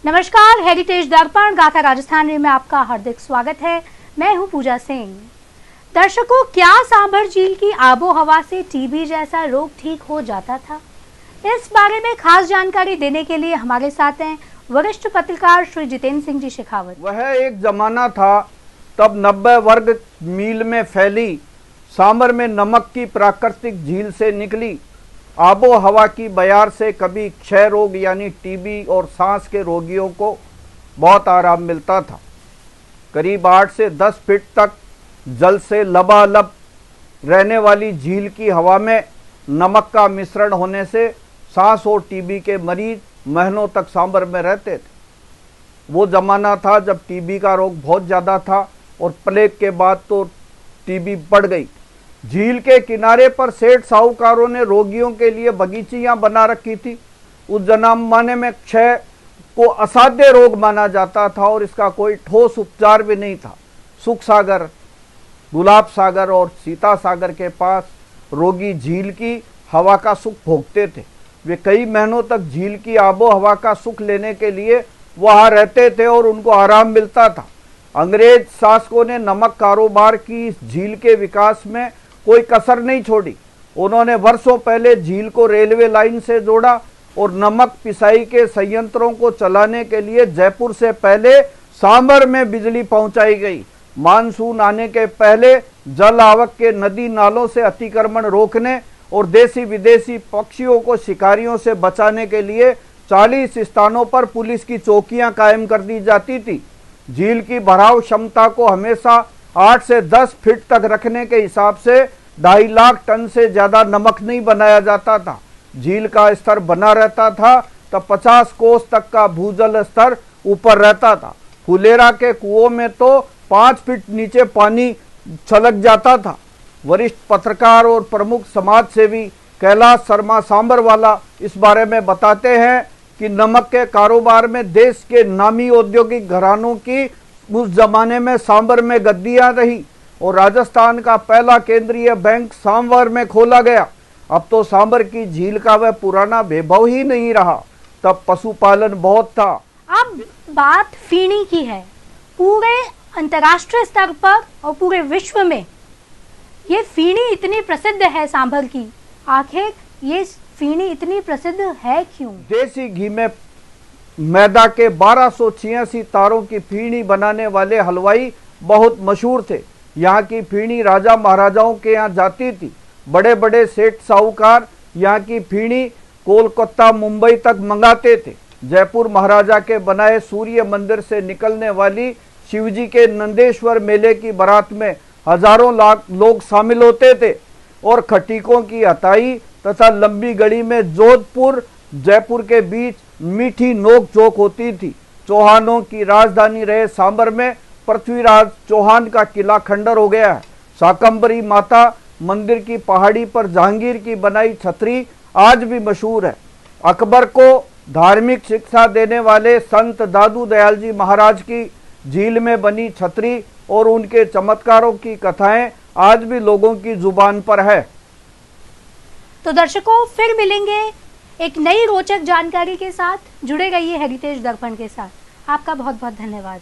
नमस्कार, हेरिटेज दर्पण गाथा राजस्थान में आपका हार्दिक स्वागत है। मैं हूं पूजा सिंह। दर्शकों, क्या सांभर झील की आबो हवा से टीबी जैसा रोग ठीक हो जाता था? इस बारे में खास जानकारी देने के लिए हमारे साथ हैं वरिष्ठ पत्रकार श्री जितेंद्र सिंह जी शेखावत। वह एक जमाना था तब 90 वर्ग मील में फैली सांभर में नमक की प्राकृतिक झील से निकली आबो हवा की बयार से कभी क्षय रोग यानी टीबी और सांस के रोगियों को बहुत आराम मिलता था। करीब 8 से 10 फीट तक जल से लबालब रहने वाली झील की हवा में नमक का मिश्रण होने से सांस और टीबी के मरीज महीनों तक सांभर में रहते थे। वो जमाना था जब टीबी का रोग बहुत ज़्यादा था और प्लेग के बाद तो टीबी बढ़ गई। झील के किनारे पर सेठ साहूकारों ने रोगियों के लिए बगीचियां बना रखी थी। उस जमाने में क्षय को असाध्य रोग माना जाता था और इसका कोई ठोस उपचार भी नहीं था। सुख सागर, गुलाब सागर और सीता सागर के पास रोगी झील की हवा का सुख भोगते थे। वे कई महीनों तक झील की आबो हवा का सुख लेने के लिए वहां रहते थे और उनको आराम मिलता था। अंग्रेज शासकों ने नमक कारोबार की इस झील के विकास में कोई कसर नहीं छोड़ी। उन्होंने वर्षों पहले झील को रेलवे लाइन से जोड़ा और नमक पिसाई के संयंत्रों को चलाने के लिए जयपुर से पहले सांभर में बिजली पहुंचाई गई। मानसून आने के पहले जल आवक के नदी नालों से अतिक्रमण रोकने और देसी विदेशी पक्षियों को शिकारियों से बचाने के लिए 40 स्थानों पर पुलिस की चौकियां कायम कर दी जाती थी। झील की भराव क्षमता को हमेशा 8 से 10 फीट तक रखने के हिसाब से 2.5 लाख टन से ज्यादा नमक नहीं बनाया जाता था। झील का स्तर बना रहता था तब 50 कोस तक का भूजल स्तर ऊपर रहता था। फुलेरा के कुओं में तो 5 फीट नीचे पानी छलक जाता था। वरिष्ठ पत्रकार और प्रमुख समाज सेवी कैलाश शर्मा सांभरवाला इस बारे में बताते हैं कि नमक के कारोबार में देश के नामी औद्योगिक घरानों की उस जमाने में सांभर में गद्दियां रही और राजस्थान का पहला केंद्रीय बैंक सांभर में खोला गया। अब तो सांभर की झील का वह पुराना वैभव ही नहीं रहा। तब पशुपालन बहुत था। अब बात फीनी की है। पूरे अंतर्राष्ट्रीय स्तर पर और पूरे विश्व में ये फीनी इतनी प्रसिद्ध है सांभर की। आखिर ये फीनी इतनी प्रसिद्ध है क्यों? देसी घी में मैदा के 1286 तारों की फीनी बनाने वाले हलवाई बहुत मशहूर थे। यहाँ की फीनी राजा महाराजाओं के यहाँ जाती थी। बड़े बड़े सेठ साहूकार यहाँ की फीनी कोलकाता मुंबई तक मंगाते थे। जयपुर महाराजा के बनाए सूर्य मंदिर से निकलने वाली शिवजी के नंदेश्वर मेले की बारात में हजारों लाख लोग शामिल होते थे और खटीकों की हताई तथा लंबी गड़ी में जोधपुर जयपुर के बीच मीठी नोक झोंक होती थी। चौहानों की राजधानी रहे सांभर में पृथ्वीराज चौहान का किला खंडर हो गया है। शाकंभरी माता मंदिर की पहाड़ी पर जहांगीर की बनाई छतरी आज भी मशहूर है। अकबर को धार्मिक शिक्षा देने वाले संत दादू दयाल जी महाराज की झील में बनी छतरी और उनके चमत्कारों की कथाएं आज भी लोगों की जुबान पर है। तो दर्शकों, फिर मिलेंगे एक नई रोचक जानकारी के साथ। जुड़े रहिए हेरिटेज दर्पण के साथ। आपका बहुत बहुत धन्यवाद।